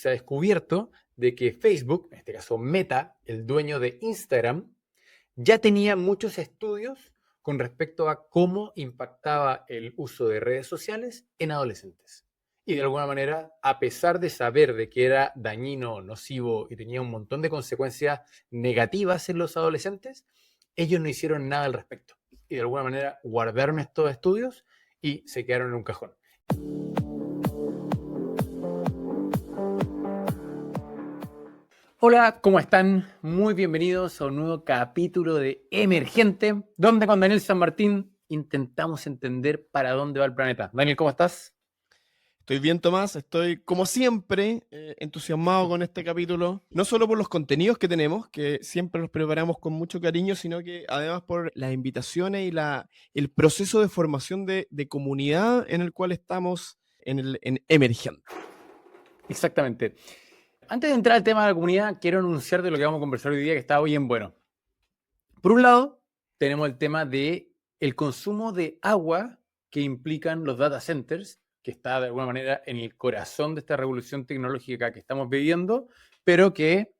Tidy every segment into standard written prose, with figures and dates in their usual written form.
se ha descubierto de que Facebook, en este caso Meta, el dueño de Instagram, ya tenía muchos estudios con respecto a cómo impactaba el uso de redes sociales en adolescentes. Y de alguna manera, a pesar de saber de que era dañino, nocivo y tenía un montón de consecuencias negativas en los adolescentes, ellos no hicieron nada al respecto. Y de alguna manera guardaron estos estudios y se quedaron en un cajón. Hola, ¿cómo están? Muy bienvenidos a un nuevo capítulo de Emergente, donde con Daniel San Martín intentamos entender para dónde va el planeta. Daniel, ¿cómo estás? Estoy bien, Tomás. Estoy, como siempre, entusiasmado con este capítulo. No solo por los contenidos que tenemos, que siempre los preparamos con mucho cariño, sino que además por las invitaciones y el proceso de formación de comunidad en el cual estamos en Emergente. Exactamente. Antes de entrar al tema de la comunidad, quiero anunciar de lo que vamos a conversar hoy día, que está bien bueno. Por un lado, tenemos el tema de el consumo de agua que implican los data centers, que está de alguna manera en el corazón de esta revolución tecnológica que estamos viviendo, pero que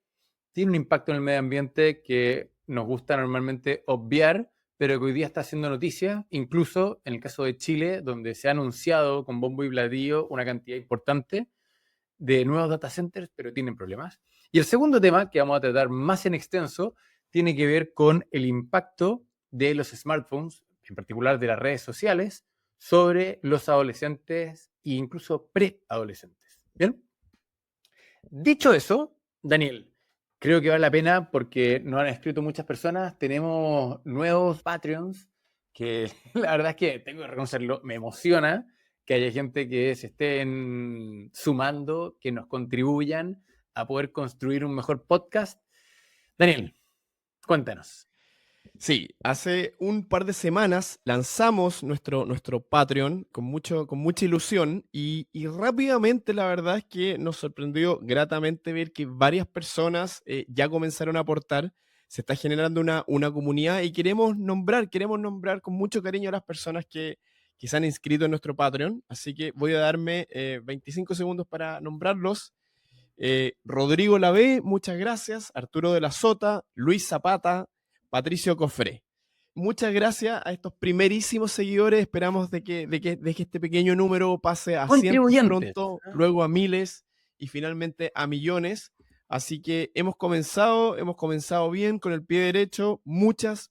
tiene un impacto en el medio ambiente que nos gusta normalmente obviar, pero que hoy día está haciendo noticia, incluso en el caso de Chile, donde se ha anunciado con bombo y platillo una cantidad importante de nuevos data centers, pero tienen problemas. Y el segundo tema, que vamos a tratar más en extenso, tiene que ver con el impacto de los smartphones, en particular de las redes sociales, sobre los adolescentes e incluso preadolescentes. ¿Bien? Dicho eso, Daniel, creo que vale la pena porque nos han escrito muchas personas. Tenemos nuevos Patreons que la verdad es que tengo que reconocerlo, me emociona que haya gente que se estén sumando, que nos contribuyan a poder construir un mejor podcast. Daniel, cuéntanos. Sí, hace un par de semanas lanzamos nuestro Patreon con mucha ilusión y rápidamente la verdad es que nos sorprendió gratamente ver que varias personas ya comenzaron a aportar. Se está generando una comunidad y queremos nombrar con mucho cariño a las personas que se han inscrito en nuestro Patreon. Así que voy a darme 25 segundos para nombrarlos. Rodrigo Lavé, muchas gracias. Arturo de la Sota, Luis Zapata, Patricio Cofré. Muchas gracias a estos primerísimos seguidores. Esperamos de que este pequeño número pase a cientos Contribuyentes. pronto, luego a miles y finalmente a millones. Así que hemos comenzado bien con el pie derecho. Muchas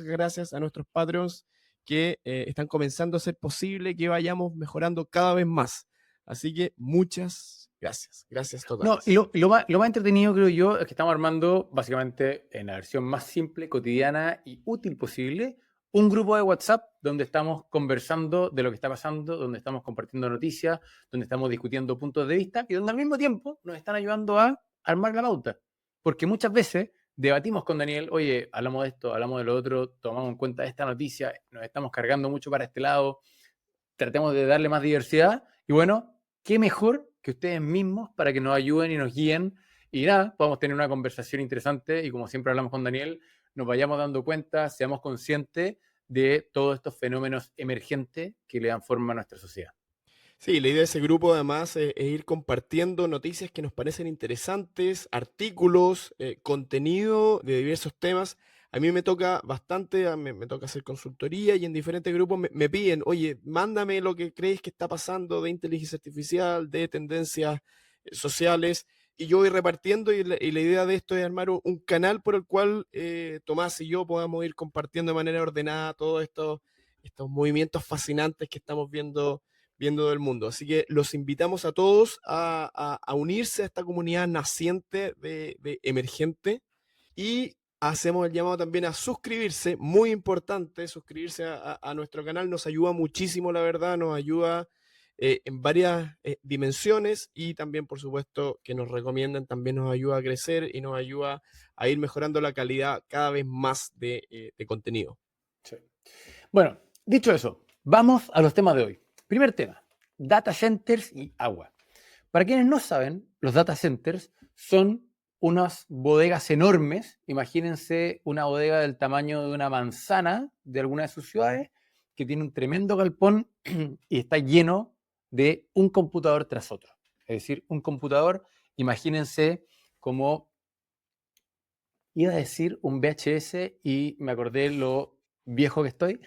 gracias a nuestros Patreons que están comenzando a hacer posible que vayamos mejorando cada vez más. Así que muchas gracias. Gracias No, totales. lo más entretenido, creo yo, es que estamos armando, básicamente, en la versión más simple, cotidiana y útil posible, un grupo de WhatsApp donde estamos conversando de lo que está pasando, donde estamos compartiendo noticias, donde estamos discutiendo puntos de vista y donde al mismo tiempo nos están ayudando a armar la pauta. Porque muchas veces debatimos con Daniel, oye, hablamos de esto, hablamos de lo otro, tomamos en cuenta esta noticia, nos estamos cargando mucho para este lado, tratemos de darle más diversidad y bueno, qué mejor que ustedes mismos para que nos ayuden y nos guíen y nada, podamos tener una conversación interesante y como siempre hablamos con Daniel, nos vayamos dando cuenta, seamos conscientes de todos estos fenómenos emergentes que le dan forma a nuestra sociedad. Sí, la idea de ese grupo además es ir compartiendo noticias que nos parecen interesantes, artículos, contenido de diversos temas. A mí me toca bastante, me toca hacer consultoría y en diferentes grupos me piden, oye, mándame lo que crees que está pasando de inteligencia artificial, de tendencias sociales, y yo voy repartiendo y la idea de esto es armar un canal por el cual Tomás y yo podamos ir compartiendo de manera ordenada todos estos movimientos fascinantes que estamos viendo del mundo. Así que los invitamos a todos a unirse a esta comunidad naciente de emergente y hacemos el llamado también a suscribirse, muy importante, suscribirse a nuestro canal, nos ayuda muchísimo, la verdad, nos ayuda en varias dimensiones y también, por supuesto, que nos recomiendan, también nos ayuda a crecer y nos ayuda a ir mejorando la calidad cada vez más de contenido. Sí. Bueno, dicho eso, vamos a los temas de hoy. Primer tema, data centers y agua. Para quienes no saben, los data centers son unas bodegas enormes. Imagínense una bodega del tamaño de una manzana de alguna de sus ciudades que tiene un tremendo galpón y está lleno de un computador tras otro. Es decir, un computador imagínense como, iba a decir un VHS y me acordé lo viejo que estoy.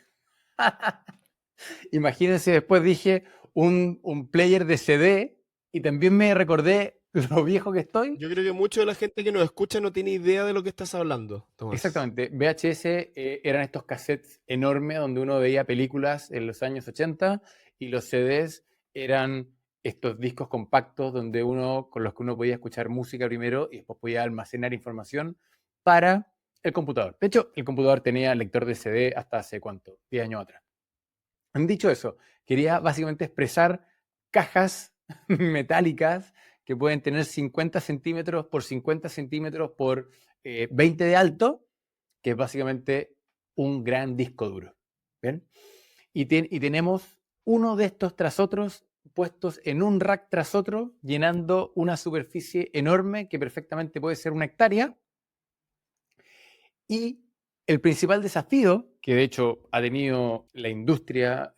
Imagínense, después dije un player de CD y también me recordé lo viejo que estoy. Yo creo que mucha de la gente que nos escucha no tiene idea de lo que estás hablando, Tomás. Exactamente, VHS eran estos cassettes enormes donde uno veía películas en los años 80 y los CDs eran estos discos compactos donde con los que uno podía escuchar música primero y después podía almacenar información para el computador. De hecho, el computador tenía lector de CD hasta hace ¿cuánto? 10 años atrás. Dicho eso, quería básicamente expresar cajas metálicas que pueden tener 50 centímetros por 50 centímetros por 20 de alto, que es básicamente un gran disco duro. ¿Bien? Y tenemos uno de estos tras otros puestos en un rack tras otro, llenando una superficie enorme que perfectamente puede ser 1 hectárea. Y el principal desafío, que de hecho ha tenido la industria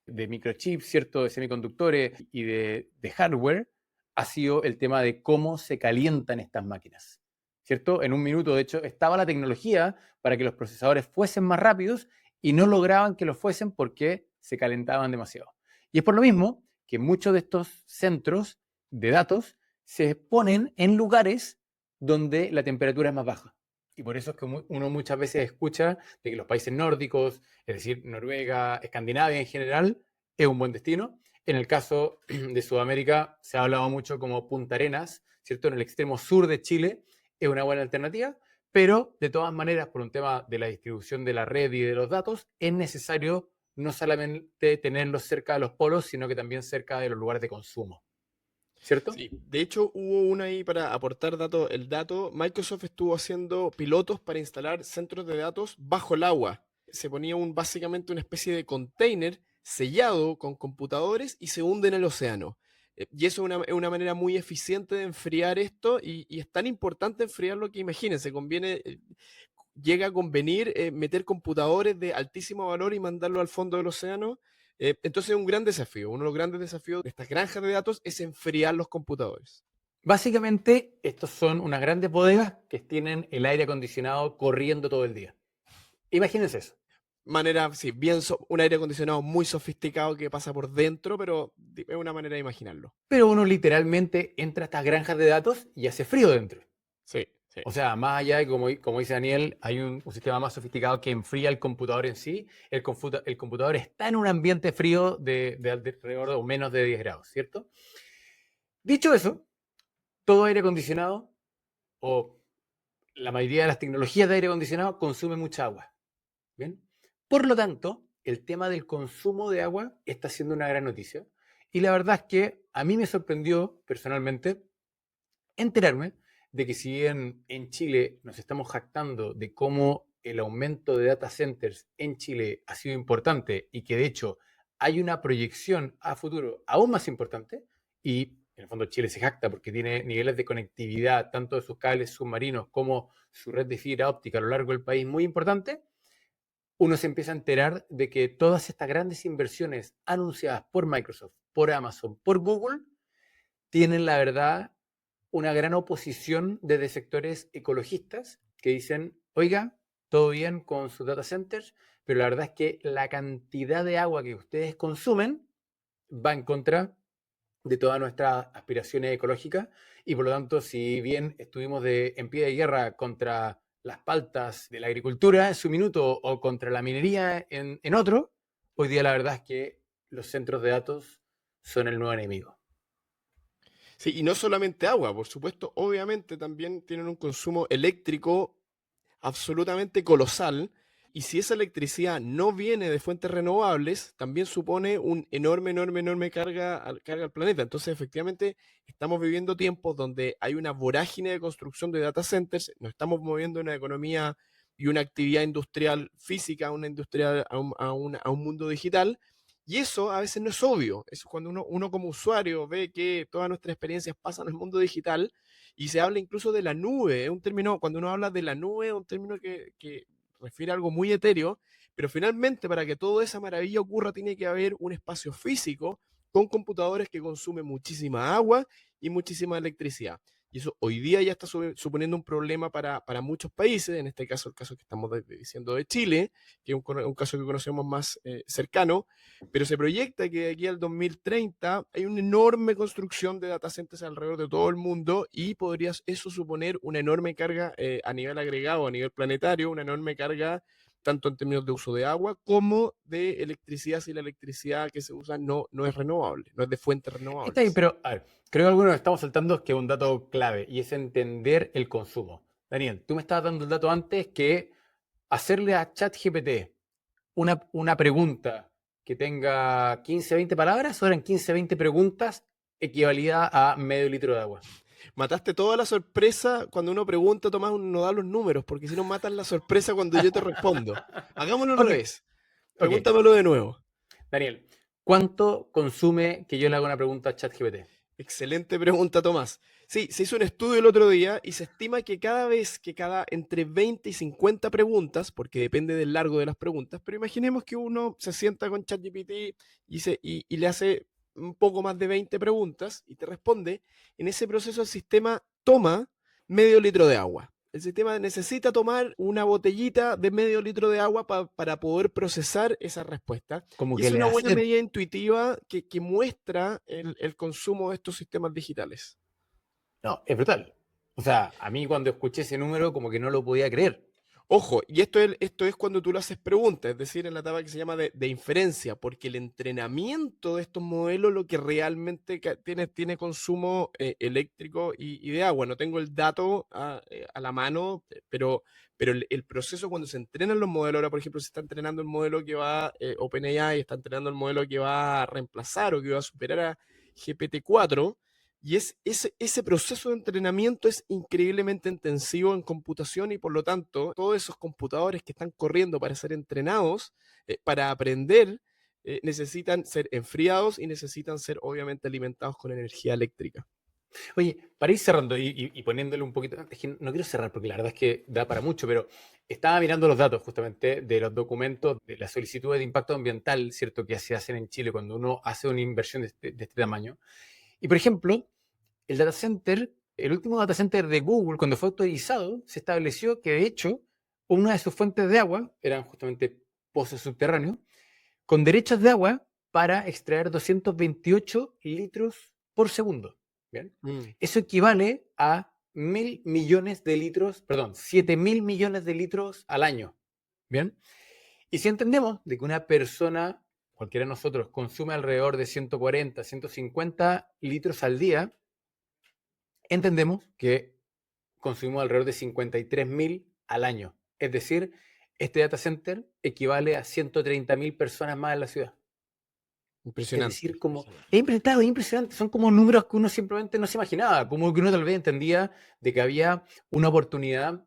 de microchips, ¿cierto? De semiconductores y de hardware, ha sido el tema de cómo se calientan estas máquinas, ¿cierto? En un minuto, de hecho, estaba la tecnología para que los procesadores fuesen más rápidos y no lograban que lo fuesen porque se calentaban demasiado. Y es por lo mismo que muchos de estos centros de datos se ponen en lugares donde la temperatura es más baja. Y por eso es que uno muchas veces escucha de que los países nórdicos, es decir, Noruega, Escandinavia en general, es un buen destino. En el caso de Sudamérica se ha hablado mucho como Punta Arenas, ¿cierto? En el extremo sur de Chile es una buena alternativa, pero de todas maneras, por un tema de la distribución de la red y de los datos, es necesario no solamente tenerlos cerca de los polos, sino que también cerca de los lugares de consumo, ¿cierto? Sí, de hecho hubo una ahí para aportar datos. El dato, Microsoft estuvo haciendo pilotos para instalar centros de datos bajo el agua. Se ponía básicamente una especie de container sellado con computadores y se hunde en el océano. Y eso es una manera muy eficiente de enfriar esto y es tan importante enfriarlo que imagínense, llega a convenir meter computadores de altísimo valor y mandarlo al fondo del océano. Entonces es un gran desafío. Uno de los grandes desafíos de estas granjas de datos es enfriar los computadores. Básicamente, estos son unas grandes bodegas que tienen el aire acondicionado corriendo todo el día. Imagínense eso. Manera, sí, un aire acondicionado muy sofisticado que pasa por dentro, pero es una manera de imaginarlo. Pero uno literalmente entra a estas granjas de datos y hace frío dentro. Sí, sí. O sea, más allá de, como dice Daniel, hay un sistema más sofisticado que enfría el computador en sí. El computador está en un ambiente frío de alrededor o menos de 10 grados, ¿cierto? Dicho eso, todo aire acondicionado o la mayoría de las tecnologías de aire acondicionado consume mucha agua. ¿Bien? Por lo tanto, el tema del consumo de agua está siendo una gran noticia. Y la verdad es que a mí me sorprendió personalmente enterarme de que si bien en Chile nos estamos jactando de cómo el aumento de data centers en Chile ha sido importante y que de hecho hay una proyección a futuro aún más importante, y en el fondo Chile se jacta porque tiene niveles de conectividad tanto de sus cables submarinos como su red de fibra óptica a lo largo del país muy importante, uno se empieza a enterar de que todas estas grandes inversiones anunciadas por Microsoft, por Amazon, por Google, tienen la verdad una gran oposición desde sectores ecologistas que dicen, oiga, todo bien con sus data centers, pero la verdad es que la cantidad de agua que ustedes consumen va en contra de todas nuestras aspiraciones ecológicas y por lo tanto, si bien estuvimos en pie de guerra contra las paltas de la agricultura en su minuto o contra la minería en otro, hoy día la verdad es que los centros de datos son el nuevo enemigo. Sí, y no solamente agua, por supuesto, obviamente también tienen un consumo eléctrico absolutamente colosal. Y si esa electricidad no viene de fuentes renovables, también supone un enorme carga al planeta. Entonces, efectivamente, estamos viviendo tiempos donde hay una vorágine de construcción de data centers, nos estamos moviendo en una economía y una actividad industrial física, una industria a un mundo digital. Y eso a veces no es obvio. Eso cuando uno como usuario ve que todas nuestras experiencias pasan en el mundo digital y se habla incluso de la nube. Es un término, cuando uno habla de la nube, es un término que refiere a algo muy etéreo, pero finalmente para que toda esa maravilla ocurra tiene que haber un espacio físico con computadores que consumen muchísima agua y muchísima electricidad. Y eso hoy día ya está suponiendo un problema para muchos países, en este caso el caso que estamos diciendo de Chile, que es un caso que conocemos más cercano, pero se proyecta que de aquí al 2030 hay una enorme construcción de data centers alrededor de todo el mundo y podría eso suponer una enorme carga a nivel agregado, a nivel planetario, una enorme carga tanto en términos de uso de agua como de electricidad, si la electricidad que se usa no es renovable, no es de fuentes Está bien, renovables. pero a ver, creo que algunos estamos saltando que es un dato clave y es entender el consumo. Daniel, tú me estabas dando el dato antes que hacerle a ChatGPT una pregunta que tenga 15, 20 palabras, o eran 15, 20 preguntas equivalida a medio litro de agua. Mataste toda la sorpresa cuando uno pregunta, Tomás, uno no da los números, porque si no matan la sorpresa cuando yo te respondo. Hagámoslo al Ok, revés. ok. Pregúntamelo de nuevo. Daniel, ¿cuánto consume que yo le haga una pregunta a ChatGPT? Excelente pregunta, Tomás. Sí, se hizo un estudio el otro día y se estima que cada entre 20 y 50 preguntas, porque depende del largo de las preguntas, pero imaginemos que uno se sienta con ChatGPT y le hace un poco más de 20 preguntas y te responde, en ese proceso el sistema toma medio litro de agua. El sistema necesita tomar una botellita de medio litro de agua para poder procesar esa respuesta. Como Y que es le una buena hace... medida intuitiva que muestra el consumo de estos sistemas digitales. No, es brutal. O sea, a mí cuando escuché ese número como que no lo podía creer. Ojo, y esto es cuando tú lo haces preguntas, es decir, en la etapa que se llama de inferencia, porque el entrenamiento de estos modelos lo que realmente tiene consumo eléctrico y de agua. No tengo el dato a la mano, pero el proceso cuando se entrenan los modelos, ahora por ejemplo se está entrenando el modelo que va, OpenAI está entrenando el modelo que va a reemplazar o que va a superar a GPT-4. Y ese proceso de entrenamiento es increíblemente intensivo en computación y por lo tanto todos esos computadores que están corriendo para ser entrenados, para aprender, necesitan ser enfriados y necesitan ser obviamente alimentados con energía eléctrica. Oye, para ir cerrando y poniéndole un poquito, es que no quiero cerrar porque la verdad es que da para mucho, pero estaba mirando los datos justamente de los documentos de las solicitudes de impacto ambiental, ¿cierto? Que se hacen en Chile cuando uno hace una inversión de este tamaño. Y por ejemplo, el data center, el último data center de Google, cuando fue autorizado, se estableció que de hecho una de sus fuentes de agua eran justamente pozos subterráneos con derechos de agua para extraer 228 litros por segundo. ¿Bien? Mm. Eso equivale a 1.000 millones de litros, perdón, 7.000 millones de litros al año. ¿Bien? Y si entendemos de que una persona, cualquiera de nosotros, consume alrededor de 140, 150 litros al día, entendemos que consumimos alrededor de 53.000 al año. Es decir, este data center equivale a 130.000 personas más en la ciudad. Es Impresionante. decir, como es impresionante, son como números que uno simplemente no se imaginaba, como que uno tal vez entendía de que había una oportunidad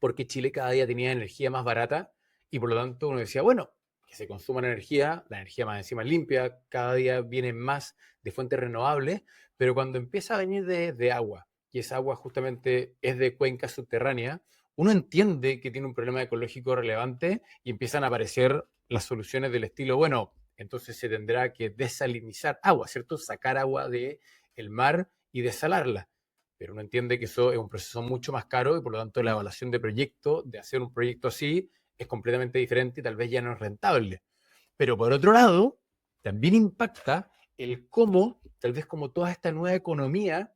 porque Chile cada día tenía energía más barata y por lo tanto uno decía, bueno, que se consuma la energía más encima es limpia, cada día viene más de fuentes renovables, pero cuando empieza a venir de agua, y esa agua justamente es de cuenca subterránea, uno entiende que tiene un problema ecológico relevante y empiezan a aparecer las soluciones del estilo, bueno, entonces se tendrá que desalinizar agua, ¿cierto? Sacar agua del mar y desalarla, pero uno entiende que eso es un proceso mucho más caro y por lo tanto la evaluación de proyecto, de hacer un proyecto así, es completamente diferente y tal vez ya no es rentable. Pero por otro lado, también impacta el cómo, tal vez como toda esta nueva economía,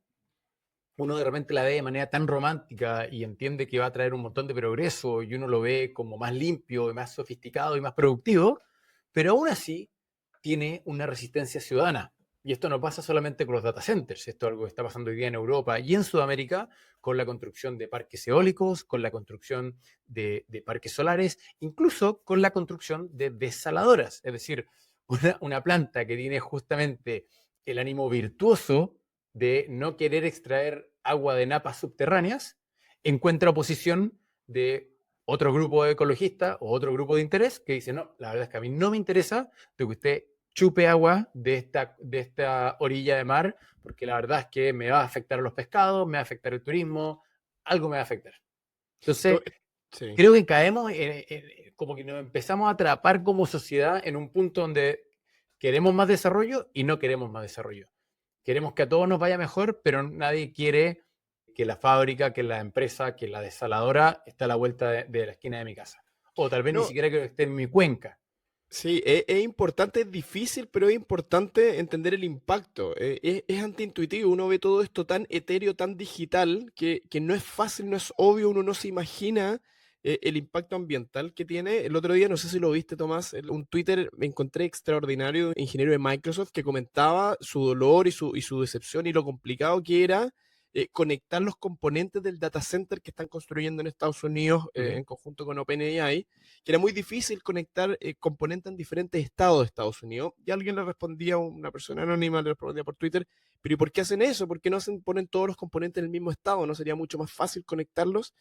uno de repente la ve de manera tan romántica y entiende que va a traer un montón de progreso y uno lo ve como más limpio y más sofisticado y más productivo, pero aún así tiene una resistencia ciudadana. Y esto no pasa solamente con los data centers, esto es algo que está pasando hoy día en Europa y en Sudamérica con la construcción de parques eólicos, con la construcción de parques solares, incluso con la construcción de desaladoras, es decir, una planta que tiene justamente el ánimo virtuoso de no querer extraer agua de napas subterráneas, encuentra oposición de otro grupo de ecologistas o otro grupo de interés que dice, no, la verdad es que a mí no me interesa de que usted chupe agua de esta orilla de mar, porque la verdad es que me va a afectar a los pescados, me va a afectar el turismo, algo me va a afectar. Entonces, To- Sí. creo que caemos como que nos empezamos a atrapar como sociedad en un punto donde queremos más desarrollo y no queremos más desarrollo. Queremos que a todos nos vaya mejor, pero nadie quiere que la fábrica, que la empresa, que la desaladora esté a la vuelta de la esquina de mi casa. O tal vez ni No, siquiera que esté en mi cuenca. sí, es importante, es difícil, pero es importante entender el impacto. Es antiintuitivo, uno ve todo esto tan etéreo, tan digital, que no es fácil, no es obvio, uno no se imagina el impacto ambiental que tiene. El otro día, no sé si lo viste, Tomás, un Twitter me encontré extraordinario de un ingeniero de Microsoft que comentaba su dolor y su decepción y lo complicado que era conectar los componentes del data center que están construyendo en Estados Unidos Ujú. en conjunto con OpenAI, que era muy difícil conectar componentes en diferentes estados de Estados Unidos. Y alguien le respondía, una persona anónima le respondía por Twitter, pero ¿y por qué hacen eso? ¿Por qué no ponen todos los componentes en el mismo estado? ¿No sería mucho más fácil conectarlos?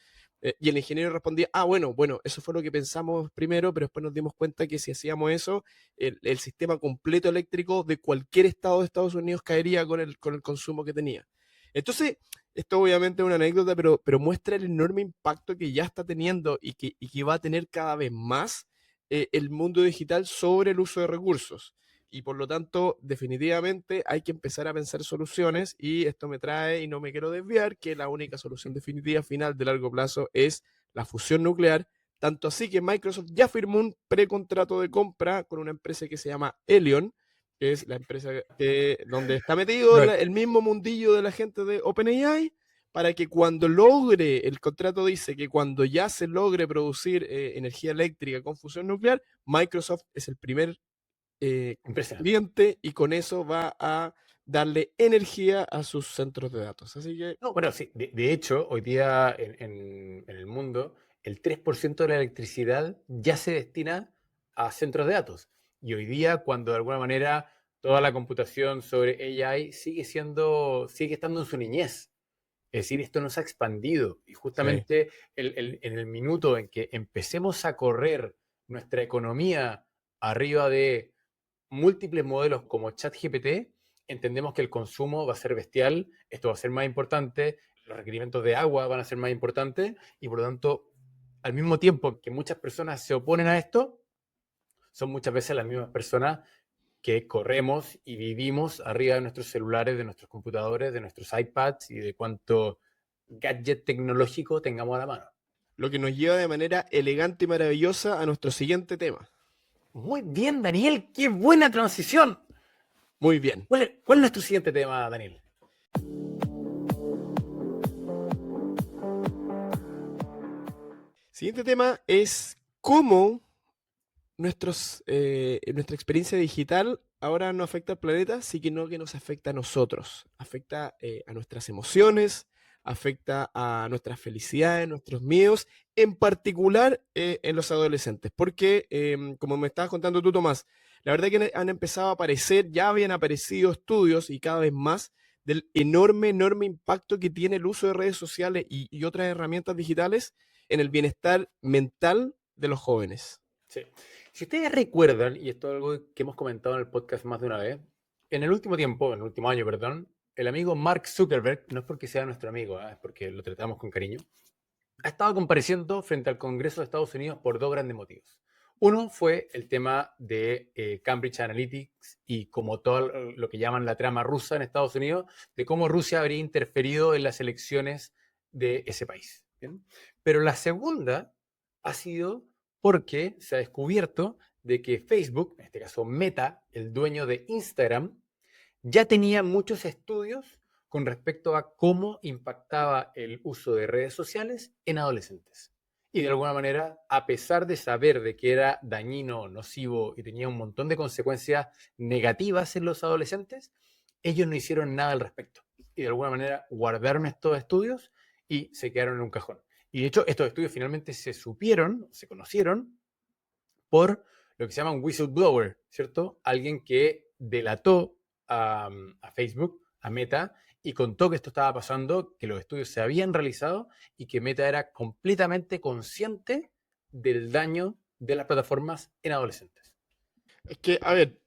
Y el ingeniero respondía, bueno, eso fue lo que pensamos primero, pero después nos dimos cuenta que si hacíamos eso, el sistema completo eléctrico de cualquier estado de Estados Unidos caería con el consumo que tenía. Entonces, esto obviamente es una anécdota, pero muestra el enorme impacto que ya está teniendo y que va a tener cada vez más el mundo digital sobre el uso de recursos. Y por lo tanto, definitivamente hay que empezar a pensar soluciones y esto me trae, y no me quiero desviar, que la única solución definitiva final de largo plazo es la fusión nuclear. Tanto así que Microsoft ya firmó un precontrato de compra con una empresa que se llama Helion, que es la empresa donde está metido No, el mismo mundillo de la gente de OpenAI, para que cuando logre, el contrato dice que cuando ya se logre producir energía eléctrica con fusión nuclear, Microsoft es el primer impresionante. cliente y con eso va a darle energía a sus centros de datos. Así que No, bueno, sí, de hecho, hoy día en el mundo, el 3% de la electricidad ya se destina a centros de datos. Y hoy día, cuando de alguna manera toda la computación sobre AI sigue estando en su niñez. Es decir, esto nos ha expandido y sí. justamente en el minuto en que empecemos a correr nuestra economía arriba de múltiples modelos como ChatGPT, entendemos que el consumo va a ser bestial, esto va a ser más importante, los requerimientos de agua van a ser más importantes y por lo tanto, al mismo tiempo que muchas personas se oponen a esto, son muchas veces las mismas personas que corremos y vivimos arriba de nuestros celulares, de nuestros computadores, de nuestros iPads y de cuánto gadget tecnológico tengamos a la mano. Lo que nos lleva de manera elegante y maravillosa a nuestro siguiente tema. Muy bien, Daniel, qué buena transición. Muy bien. ¿Cuál es nuestro siguiente tema, Daniel? Siguiente tema es cómo nuestra experiencia digital ahora no afecta al planeta, sino que nos afecta a nosotros. Afecta a nuestras emociones, afecta a nuestras felicidades, nuestros miedos, en particular en los adolescentes. Porque, como me estabas contando tú, Tomás, la verdad que han empezado a aparecer, ya habían aparecido estudios y cada vez más del enorme, enorme impacto que tiene el uso de redes sociales y otras herramientas digitales en el bienestar mental de los jóvenes. Sí. Si ustedes recuerdan, y esto es algo que hemos comentado en el podcast más de una vez, en el último tiempo, en el último año, perdón, el amigo Mark Zuckerberg, no es porque sea nuestro amigo, es porque lo tratamos con cariño, ha estado compareciendo frente al Congreso de Estados Unidos por dos grandes motivos. Uno fue el tema de Cambridge Analytics y como todo lo que llaman la trama rusa en Estados Unidos, de cómo Rusia habría interferido en las elecciones de ese país. ¿Bien? Pero la segunda ha sido porque se ha descubierto de que Facebook, en este caso Meta, el dueño de Instagram, ya tenía muchos estudios con respecto a cómo impactaba el uso de redes sociales en adolescentes. Y de alguna manera, a pesar de saber de que era dañino, nocivo y tenía un montón de consecuencias negativas en los adolescentes, ellos no hicieron nada al respecto. Y de alguna manera guardaron estos estudios y se quedaron en un cajón. Y de hecho, estos estudios finalmente se supieron, se conocieron por lo que se llama un whistleblower, ¿cierto? Alguien que delató a Facebook, a Meta, y contó que esto estaba pasando, que los estudios se habían realizado y que Meta era completamente consciente del daño de las plataformas en adolescentes. Es que, a ver,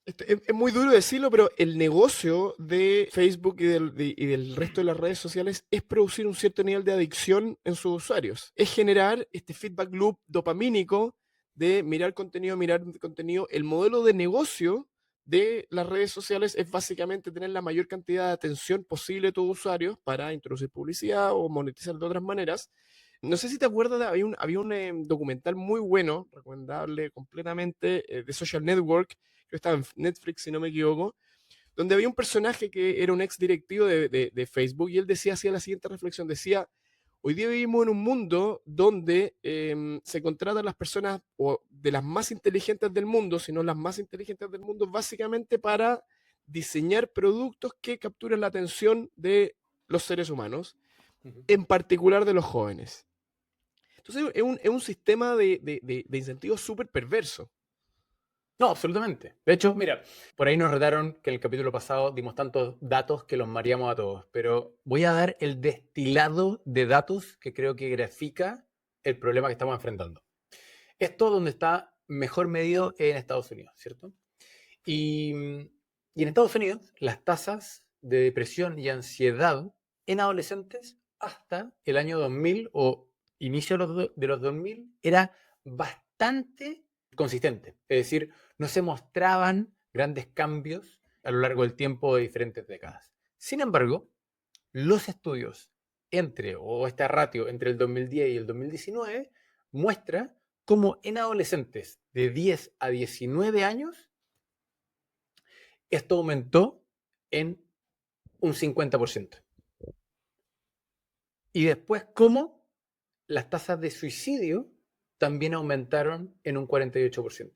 es muy duro decirlo, pero el negocio de Facebook y del resto de las redes sociales es producir un cierto nivel de adicción en sus usuarios. Es generar este feedback loop dopamínico de mirar contenido, mirar contenido. El modelo de negocio de las redes sociales es básicamente tener la mayor cantidad de atención posible de tus usuarios para introducir publicidad o monetizar de otras maneras. No sé si te acuerdas, había un documental muy bueno, recomendable completamente, de Social Network, creo que estaba en Netflix si no me equivoco, donde había un personaje que era un ex directivo de Facebook y él hacía la siguiente reflexión, decía, hoy día vivimos en un mundo donde se contratan las personas o de las más inteligentes del mundo, sino las más inteligentes del mundo, básicamente para diseñar productos que capturen la atención de los seres humanos, Ujú. en particular de los jóvenes. Entonces es un sistema de incentivos súper perverso. No, absolutamente. De hecho, mira, por ahí nos retaron que en el capítulo pasado dimos tantos datos que los mareamos a todos, pero voy a dar el destilado de datos que creo que grafica el problema que estamos enfrentando. Esto donde está mejor medido en Estados Unidos, ¿cierto? Y, y en Estados Unidos las tasas de depresión y ansiedad en adolescentes hasta el año 2000 o inicio de los 2000 era bastante consistente. Es decir, no se mostraban grandes cambios a lo largo del tiempo de diferentes décadas. Sin embargo, los estudios o esta ratio entre el 2010 y el 2019 muestra cómo en adolescentes de 10 a 19 años esto aumentó en un 50%. Y después, cómo las tasas de suicidio también aumentaron en un 48%.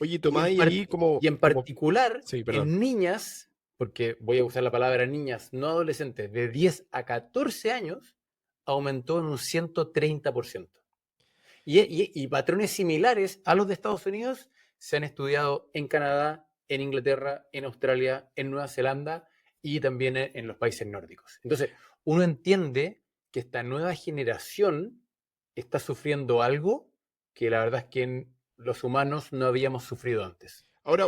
Oye, Y Tomás, en, y ahí y en particular, Sí, perdón. en niñas, porque voy a usar la palabra niñas, no adolescentes, de 10 a 14 años, aumentó en un 130%. Y patrones similares a los de Estados Unidos se han estudiado en Canadá, en Inglaterra, en Australia, en Nueva Zelanda y también en los países nórdicos. Entonces, uno entiende que esta nueva generación está sufriendo algo que la verdad es que en los humanos no habíamos sufrido antes. Ahora,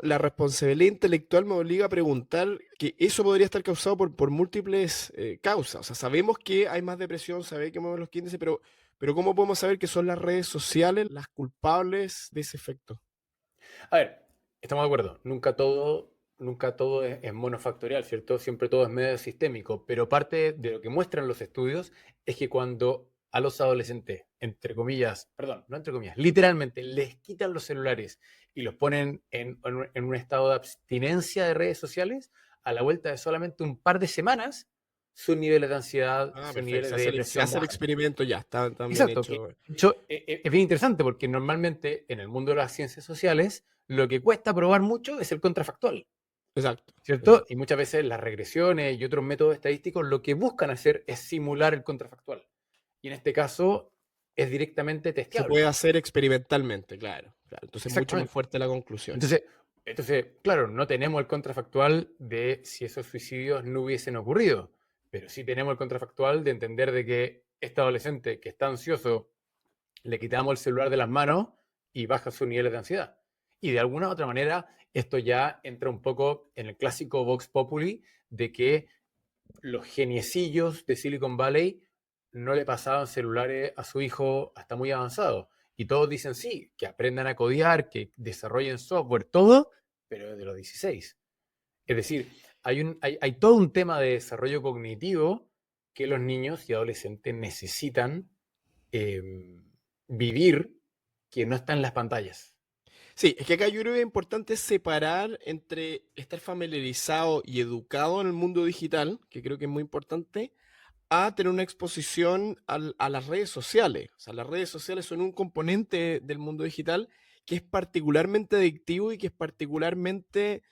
la responsabilidad intelectual me obliga a preguntar que eso podría estar causado por múltiples causas. O sea, sabemos que hay más depresión, sabemos que mueven los índices, pero ¿cómo podemos saber que son las redes sociales las culpables de ese efecto? A ver, estamos de acuerdo, nunca todo es monofactorial, ¿cierto? Siempre todo es medio sistémico, pero parte de lo que muestran los estudios es que cuando a los adolescentes, entre comillas, perdón, no entre comillas, literalmente les quitan los celulares y los ponen en un estado de abstinencia de redes sociales, a la vuelta de solamente un par de semanas, sus niveles de ansiedad, Ah, sus perfecto. niveles Se de hace se depresión hace el bajan. experimento ya, está bien Exacto, que hecho. de hecho es bien interesante porque normalmente en el mundo de las ciencias sociales lo que cuesta probar mucho es el contrafactual, Exacto, ¿cierto? exacto. Y muchas veces las regresiones y otros métodos estadísticos lo que buscan hacer es simular el contrafactual. Y en este caso es directamente Se puede testeable. hacer experimentalmente, claro, claro. Entonces es mucho más Exactamente. fuerte la conclusión. Entonces, claro, no tenemos el contrafactual de si esos suicidios no hubiesen ocurrido, pero sí tenemos el contrafactual de entender de que este adolescente que está ansioso le quitamos el celular de las manos y baja sus niveles de ansiedad. Y de alguna u otra manera, esto ya entra un poco en el clásico Vox Populi de que los geniecillos de Silicon Valley no le pasaban celulares a su hijo hasta muy avanzado. Y todos dicen sí, que aprendan a codear, que desarrollen software, todo, pero desde los 16. Es decir, hay todo un tema de desarrollo cognitivo que los niños y adolescentes necesitan eh, vivir que no está en las pantallas. Sí, es que acá yo creo que es importante separar entre estar familiarizado y educado en el mundo digital, que creo que es muy importante, a tener una exposición a las redes sociales. O sea, las redes sociales son un componente del mundo digital que es particularmente adictivo y que es particularmente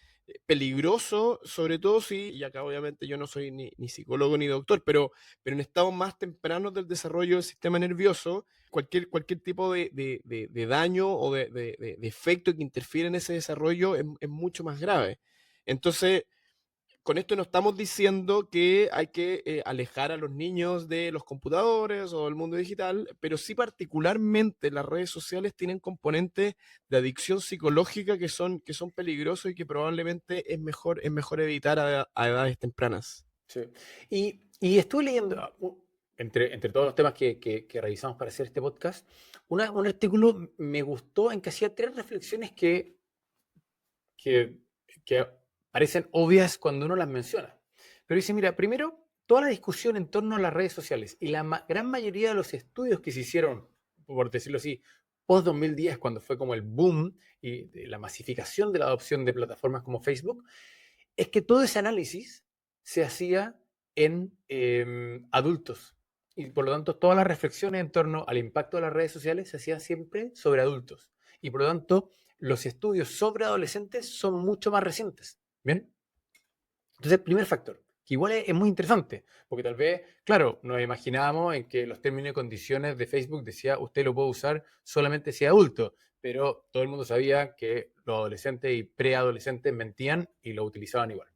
peligroso, sobre todo si, y acá obviamente yo no soy ni psicólogo ni doctor, pero en estados más tempranos del desarrollo del sistema nervioso, cualquier tipo de daño o de efecto que interfiere en ese desarrollo es mucho más grave. Entonces, con esto no estamos diciendo que hay que alejar a los niños de los computadores o del mundo digital, pero sí particularmente las redes sociales tienen componentes de adicción psicológica que son peligrosos y que probablemente es mejor evitar a edades tempranas. Sí. Y estuve leyendo, entre todos los temas que revisamos para hacer este podcast, un artículo me gustó en que hacía tres reflexiones que que, que parecen obvias cuando uno las menciona. Pero dice, mira, primero, toda la discusión en torno a las redes sociales y la gran mayoría de los estudios que se hicieron, por decirlo así, post 2010, cuando fue como el boom y la masificación de la adopción de plataformas como Facebook, es que todo ese análisis se hacía en adultos. Y por lo tanto, todas las reflexiones en torno al impacto de las redes sociales se hacían siempre sobre adultos. Y por lo tanto, los estudios sobre adolescentes son mucho más recientes. ¿Bien? Entonces, primer factor, que igual es muy interesante, porque tal vez, claro, nos imaginábamos en que los términos y condiciones de Facebook decía usted lo puede usar solamente si es adulto, pero todo el mundo sabía que los adolescentes y preadolescentes mentían y lo utilizaban igual.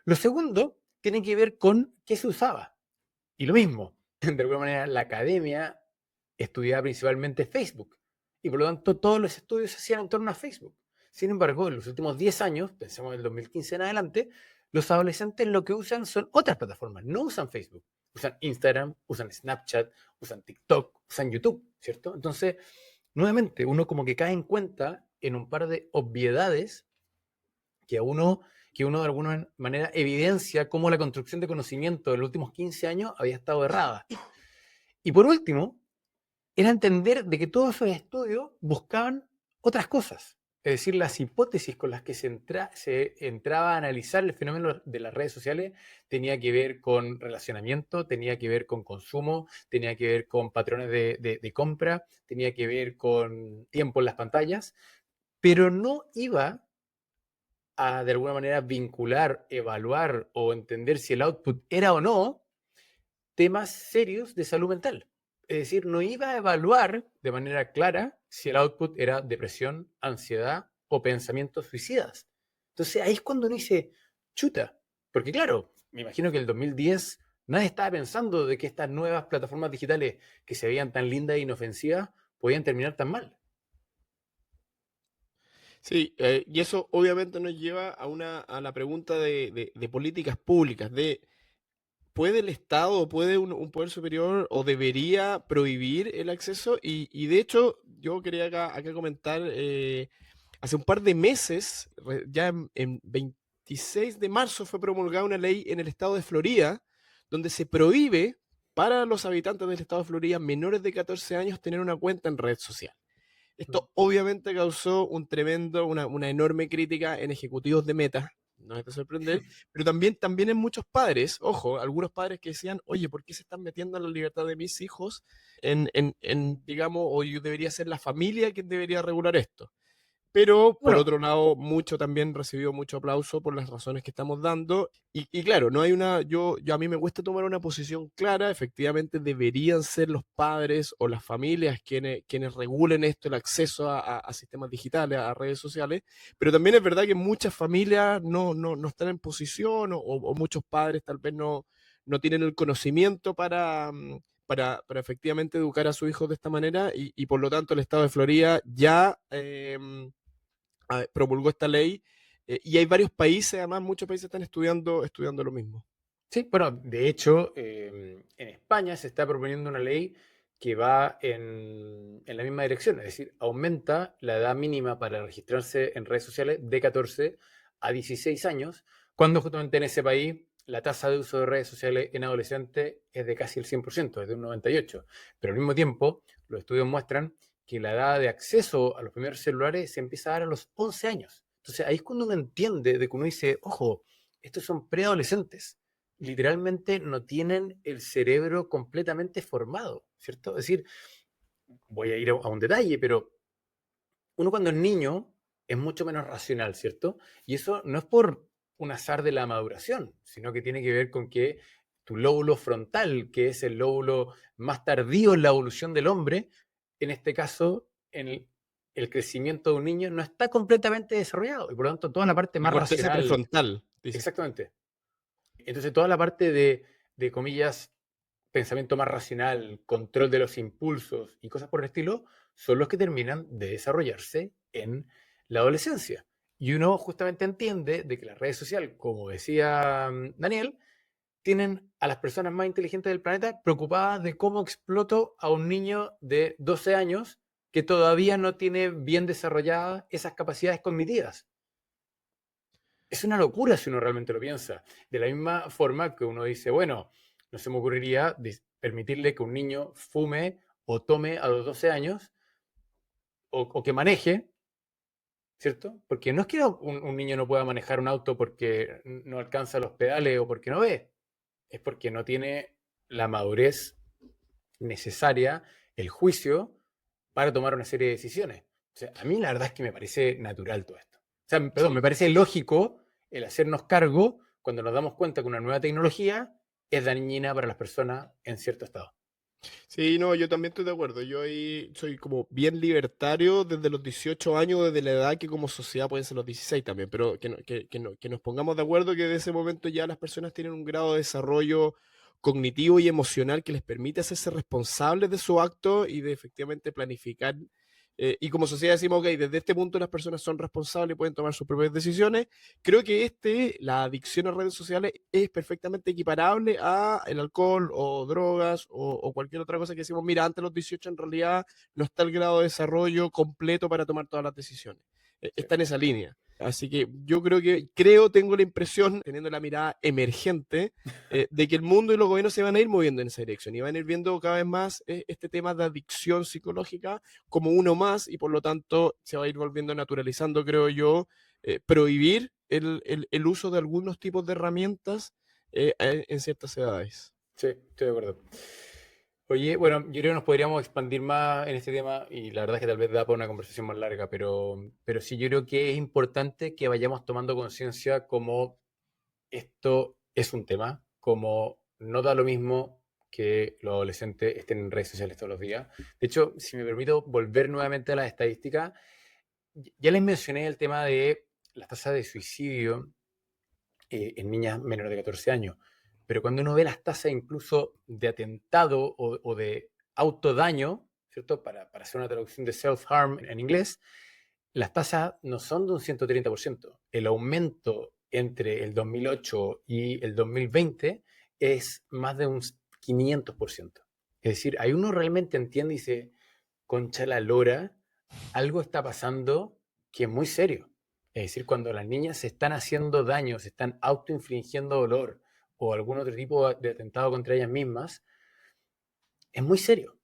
Lo segundo tiene que ver con qué se usaba. Y lo mismo, de alguna manera, la academia estudiaba principalmente Facebook. Y por lo tanto, todos los estudios se hacían en torno a Facebook. Sin embargo, en los últimos 10 años, pensemos en el 2015 en adelante, los adolescentes lo que usan son otras plataformas, no usan Facebook. Usan Instagram, usan Snapchat, usan TikTok, usan YouTube, ¿cierto? Entonces, nuevamente, uno como que cae en cuenta en un par de obviedades que uno de alguna manera evidencia cómo la construcción de conocimiento de los últimos 15 años había estado errada. Y por último, era entender de que todos esos estudios buscaban otras cosas. Es decir, las hipótesis con las que se entraba a analizar el fenómeno de las redes sociales tenía que ver con relacionamiento, tenía que ver con consumo, tenía que ver con patrones de compra, tenía que ver con tiempo en las pantallas, pero no iba a de alguna manera vincular, evaluar o entender si el output era o no temas serios de salud mental. Es decir, no iba a evaluar de manera clara si el output era depresión, ansiedad o pensamientos suicidas. Entonces ahí es cuando uno dice, chuta, porque claro, me imagino que en el 2010 nadie estaba pensando de que estas nuevas plataformas digitales que se veían tan lindas e inofensivas podían terminar tan mal. Sí, y eso obviamente nos lleva a la pregunta de políticas públicas, de ¿puede el Estado o puede un poder superior o debería prohibir el acceso? Y de hecho, yo quería acá comentar, hace un par de meses, ya en 26 de marzo fue promulgada una ley en el estado de Florida, donde se prohíbe para los habitantes del estado de Florida menores de 14 años tener una cuenta en red social. Esto obviamente causó una enorme crítica en ejecutivos de Meta, no es de sorprender, pero también en muchos padres, ojo, algunos padres que decían, oye, ¿por qué se están metiendo en la libertad de mis hijos? Digamos, o yo debería ser la familia quien debería regular esto. Pero por Bueno, otro lado, mucho también recibió mucho aplauso por las razones que estamos dando. Y claro, no hay yo a mí me cuesta tomar una posición clara. Efectivamente, deberían ser los padres o las familias quienes regulen esto, el acceso a sistemas digitales, a redes sociales. Pero también es verdad que muchas familias no están en posición o muchos padres tal vez no tienen el conocimiento para efectivamente educar a su hijo de esta manera y por lo tanto el estado de Florida ya promulgó esta ley y hay varios países, además muchos países están estudiando lo mismo. sí, bueno, de hecho, en España se está proponiendo una ley que va en la misma dirección, es decir, aumenta la edad mínima para registrarse en redes sociales de 14 a 16 años, cuando justamente en ese país la tasa de uso de redes sociales en adolescentes es de casi el 100%, es de un 98%. Pero al mismo tiempo, los estudios muestran que la edad de acceso a los primeros celulares se empieza a dar a los 11 años. Entonces ahí es cuando uno entiende de que uno dice, ojo, estos son preadolescentes, literalmente no tienen el cerebro completamente formado, ¿cierto? Es decir, voy a ir a un detalle, pero uno cuando es niño es mucho menos racional, ¿cierto? Y eso no es por un azar de la maduración, sino que tiene que ver con que tu lóbulo frontal, que es el lóbulo más tardío en la evolución del hombre, en este caso, en el crecimiento de un niño, no está completamente desarrollado. Y por lo tanto, toda la parte La más corteza racional, prefrontal, dice. exactamente. Entonces, toda la parte de comillas, pensamiento más racional, control de los impulsos y cosas por el estilo, son los que terminan de desarrollarse en la adolescencia. Y uno justamente entiende de que las redes sociales, como decía Daniel, tienen a las personas más inteligentes del planeta preocupadas de cómo exploto a un niño de 12 años que todavía no tiene bien desarrolladas esas capacidades cognitivas. es una locura si uno realmente lo piensa. De la misma forma que uno dice, bueno, no se me ocurriría permitirle que un niño fume o tome a los 12 años o que maneje, ¿cierto? Porque no es que un niño no pueda manejar un auto porque no alcanza los pedales o porque no ve, es porque no tiene la madurez necesaria, el juicio para tomar una serie de decisiones. O sea, a mí la verdad es que me parece natural todo esto. O sea, perdón, me Sí. parece lógico el hacernos cargo cuando nos damos cuenta que una nueva tecnología es dañina para las personas en cierto estado. Sí, no, yo también estoy de acuerdo. Yo ahí soy como bien libertario desde los 18 años, desde la edad que como sociedad pueden ser los 16 también, pero que nos pongamos de acuerdo que de ese momento ya las personas tienen un grado de desarrollo cognitivo y emocional que les permite hacerse responsables de su acto y de efectivamente planificar. Y como sociedad decimos, ok, desde este punto las personas son responsables y pueden tomar sus propias decisiones. Creo que la adicción a redes sociales es perfectamente equiparable a el alcohol o drogas o cualquier otra cosa que decimos, mira, antes de los 18 en realidad no está el grado de desarrollo completo para tomar todas las decisiones. Sí, Está en esa línea. Así que yo tengo la impresión, teniendo la mirada emergente, de que el mundo y los gobiernos se van a ir moviendo en esa dirección y van a ir viendo cada vez más este tema de adicción psicológica como uno más y por lo tanto se va a ir volviendo naturalizando, creo yo, prohibir el uso de algunos tipos de herramientas en ciertas edades. sí, estoy de acuerdo. Oye, bueno, yo creo que nos podríamos expandir más en este tema y la verdad es que tal vez da para una conversación más larga, pero sí yo creo que es importante que vayamos tomando conciencia como esto es un tema, como no da lo mismo que los adolescentes estén en redes sociales todos los días. De hecho, si me permito volver nuevamente a las estadísticas, ya les mencioné el tema de las tasas de suicidio en niñas menores de 14 años, pero cuando uno ve las tasas incluso de atentado o de autodaño, ¿cierto? Para hacer una traducción de self-harm en inglés, las tasas no son de un 130%. El aumento entre el 2008 y el 2020 es más de un 500%. Es decir, ahí uno realmente entiende y dice, concha la lora, algo está pasando que es muy serio. Es decir, cuando las niñas se están haciendo daño, se están autoinfligiendo dolor o algún otro tipo de atentado contra ellas mismas, es muy serio.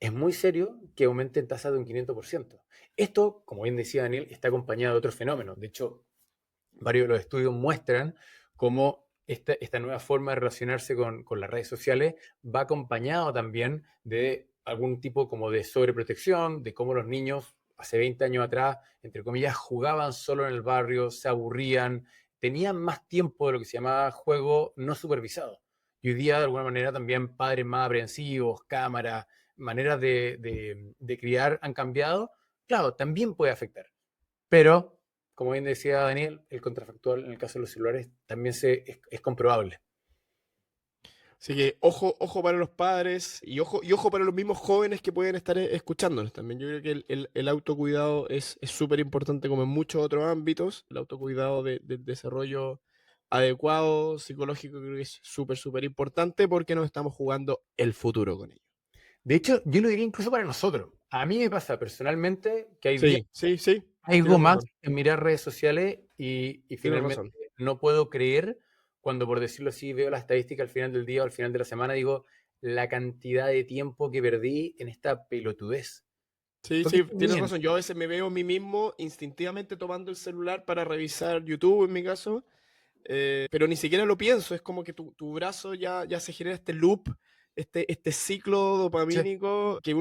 Es muy serio que aumenten tasas de un 500%. Esto, como bien decía Daniel, está acompañado de otros fenómenos. De hecho, varios de los estudios muestran cómo esta nueva forma de relacionarse con las redes sociales va acompañado también de algún tipo como de sobreprotección, de cómo los niños hace 20 años atrás, entre comillas, jugaban solo en el barrio, se aburrían, tenían más tiempo de lo que se llamaba juego no supervisado. Y hoy día, de alguna manera, también padres más aprensivos, cámaras, maneras de criar han cambiado. Claro, también puede afectar. Pero, como bien decía Daniel, el contrafactual en el caso de los celulares también es comprobable. Así que ojo para los padres y ojo para los mismos jóvenes que pueden estar escuchándonos también. Yo creo que el autocuidado es súper importante como en muchos otros ámbitos. El autocuidado del desarrollo adecuado, psicológico, creo que es súper importante porque nos estamos jugando el futuro con ello. De hecho, yo lo diría incluso para nosotros. A mí me pasa personalmente que hay días Sí, sí, sí, hay algo tienes más razón, en mirar redes sociales y tienes finalmente razón. no puedo creer cuando, por decirlo así, veo la estadística al final del día o al final de la semana, digo, la cantidad de tiempo que perdí en esta pelotudez. Sí, Porque sí, está tienes bien, razón. Yo a veces me veo a mí mismo instintivamente tomando el celular para revisar YouTube en mi caso, pero ni siquiera lo pienso. Es como que tu brazo ya se genera este loop, este ciclo sí, dopamínico que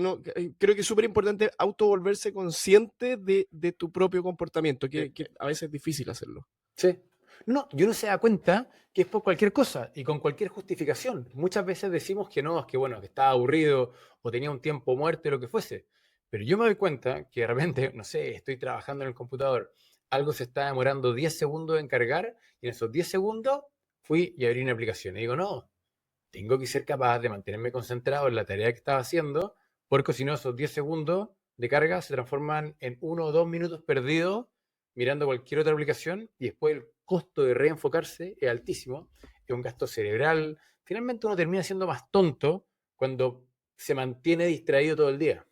creo que es súper importante auto volverse consciente de tu propio comportamiento, sí, que a veces es difícil hacerlo. sí. No, y uno se da cuenta que es por cualquier cosa y con cualquier justificación. Muchas veces decimos que no, es que bueno, que estaba aburrido o tenía un tiempo muerto, lo que fuese. Pero yo me doy cuenta que de repente, no sé, estoy trabajando en el computador, algo se está demorando 10 segundos en cargar y en esos 10 segundos fui y abrí una aplicación. Y digo, no, tengo que ser capaz de mantenerme concentrado en la tarea que estaba haciendo, porque si no, esos 10 segundos de carga se transforman en 1 o 2 minutos perdidos mirando cualquier otra aplicación y después el costo de reenfocarse es altísimo, es un gasto cerebral. Finalmente uno termina siendo más tonto cuando se mantiene distraído todo el día.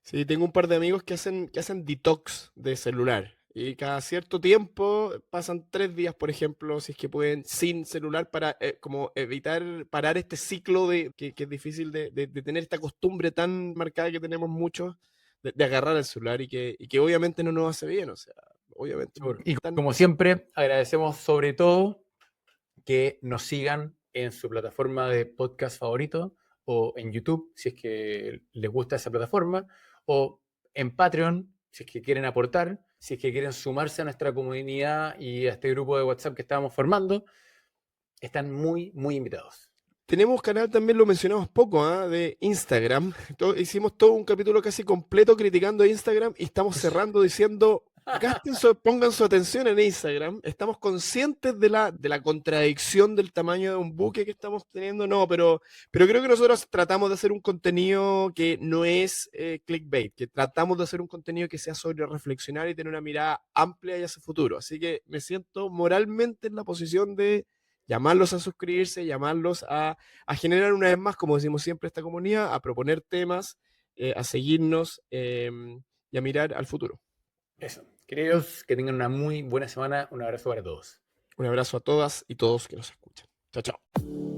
Sí, tengo un par de amigos que hacen detox de celular. Y cada cierto tiempo pasan 3 días, por ejemplo, si es que pueden, sin celular para como evitar parar este ciclo que es difícil de tener esta costumbre tan marcada que tenemos muchos de agarrar el celular y que obviamente no nos hace bien, o sea, obviamente. Y como siempre, agradecemos sobre todo que nos sigan en su plataforma de podcast favorito o en YouTube, si es que les gusta esa plataforma, o en Patreon, si es que quieren aportar, si es que quieren sumarse a nuestra comunidad y a este grupo de WhatsApp que estábamos formando, están muy, muy invitados. Tenemos canal también, lo mencionamos poco, de Instagram. Hicimos todo un capítulo casi completo criticando Instagram y estamos cerrando diciendo, pongan su atención en Instagram. Estamos conscientes de la contradicción del tamaño de un buque que estamos teniendo. No, pero creo que nosotros tratamos de hacer un contenido que no es clickbait, que tratamos de hacer un contenido que sea sobre reflexionar y tener una mirada amplia y hacia el futuro. Así que me siento moralmente en la posición de llamarlos a suscribirse, llamarlos a generar una vez más, como decimos siempre, esta comunidad, a proponer temas, a seguirnos y a mirar al futuro. Eso. Queridos, que tengan una muy buena semana. Un abrazo para todos. Un abrazo a todas y todos que nos escuchan. Chao, chao.